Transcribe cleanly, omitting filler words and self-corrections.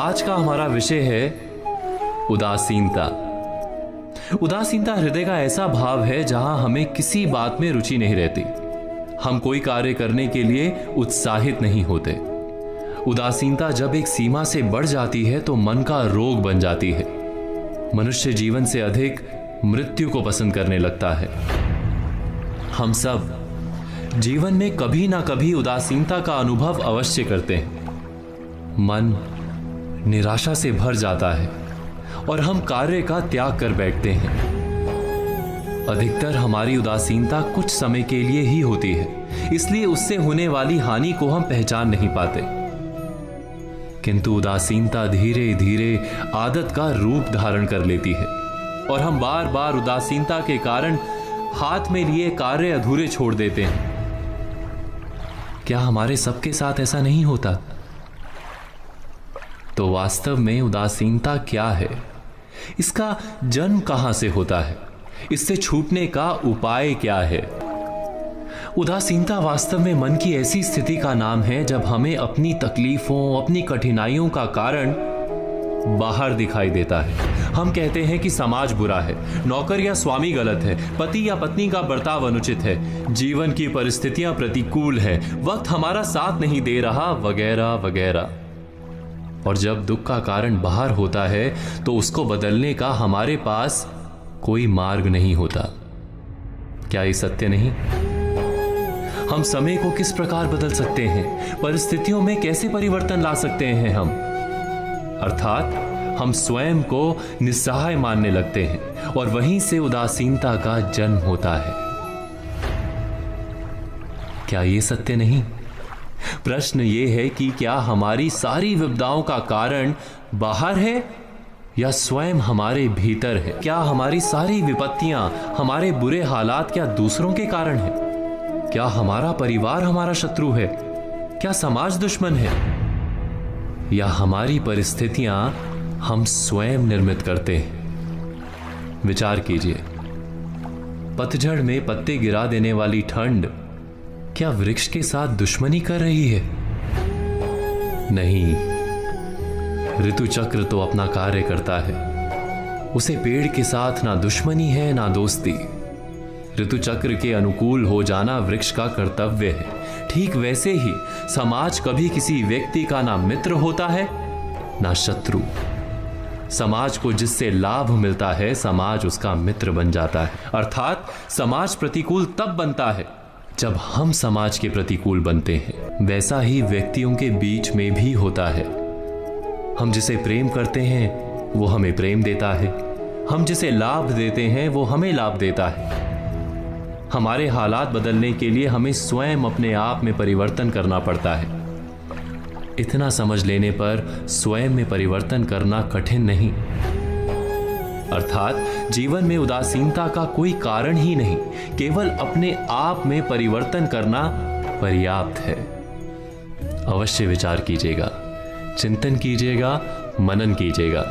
आज का हमारा विषय है उदासीनता। उदासीनता हृदय का ऐसा भाव है जहां हमें किसी बात में रुचि नहीं रहती। हम कोई कार्य करने के लिए उत्साहित नहीं होते। उदासीनता जब एक सीमा से बढ़ जाती है तो मन का रोग बन जाती है। मनुष्य जीवन से अधिक मृत्यु को पसंद करने लगता है। हम सब जीवन में कभी ना कभी उदासीनता का अनुभव अवश्य करते हैं। मन निराशा से भर जाता है और हम कार्य का त्याग कर बैठते हैं। अधिकतर हमारी उदासीनता कुछ समय के लिए ही होती है, इसलिए उससे होने वाली हानि को हम पहचान नहीं पाते। किंतु उदासीनता धीरे धीरे आदत का रूप धारण कर लेती है और हम बार बार उदासीनता के कारण हाथ में लिए कार्य अधूरे छोड़ देते हैं। क्या हमारे सबके साथ ऐसा नहीं होता? तो वास्तव में उदासीनता क्या है? इसका जन्म कहां से होता है? इससे छूटने का उपाय क्या है? उदासीनता वास्तव में मन की ऐसी स्थिति का नाम है जब हमें अपनी तकलीफों, अपनी कठिनाइयों का कारण बाहर दिखाई देता है। हम कहते हैं कि समाज बुरा है, नौकर या स्वामी गलत है, पति या पत्नी का बर्ताव अनुचित है, जीवन की परिस्थितियां प्रतिकूल है, वक्त हमारा साथ नहीं दे रहा, वगैरह वगैरह। और जब दुख का कारण बाहर होता है तो उसको बदलने का हमारे पास कोई मार्ग नहीं होता। क्या ये सत्य नहीं? हम समय को किस प्रकार बदल सकते हैं? परिस्थितियों में कैसे परिवर्तन ला सकते हैं हम? अर्थात हम स्वयं को निस्सहाय मानने लगते हैं और वहीं से उदासीनता का जन्म होता है। क्या ये सत्य नहीं? प्रश्न ये है कि क्या हमारी सारी विपदाओं का कारण बाहर है या स्वयं हमारे भीतर है? क्या हमारी सारी विपत्तियां, हमारे बुरे हालात क्या दूसरों के कारण है? क्या हमारा परिवार हमारा शत्रु है? क्या समाज दुश्मन है? या हमारी परिस्थितियां हम स्वयं निर्मित करते हैं? विचार कीजिए। पतझड़ में पत्ते गिरा देने वाली ठंड क्या वृक्ष के साथ दुश्मनी कर रही है? नहीं, ऋतु चक्र तो अपना कार्य करता है। उसे पेड़ के साथ ना दुश्मनी है ना दोस्ती। ऋतु चक्र के अनुकूल हो जाना वृक्ष का कर्तव्य है। ठीक वैसे ही समाज कभी किसी व्यक्ति का ना मित्र होता है ना शत्रु। समाज को जिससे लाभ मिलता है, समाज उसका मित्र बन जाता है। अर्थात समाज प्रतिकूल तब बनता है जब हम समाज के प्रतिकूल बनते हैं। वैसा ही व्यक्तियों के बीच में भी होता है। हम जिसे प्रेम करते हैं वो हमें प्रेम देता है, हम जिसे लाभ देते हैं वो हमें लाभ देता है। हमारे हालात बदलने के लिए हमें स्वयं अपने आप में परिवर्तन करना पड़ता है। इतना समझ लेने पर स्वयं में परिवर्तन करना कठिन नहीं। अर्थात जीवन में उदासीनता का कोई कारण ही नहीं, केवल अपने आप में परिवर्तन करना पर्याप्त है। अवश्य विचार कीजिएगा, चिंतन कीजिएगा, मनन कीजिएगा।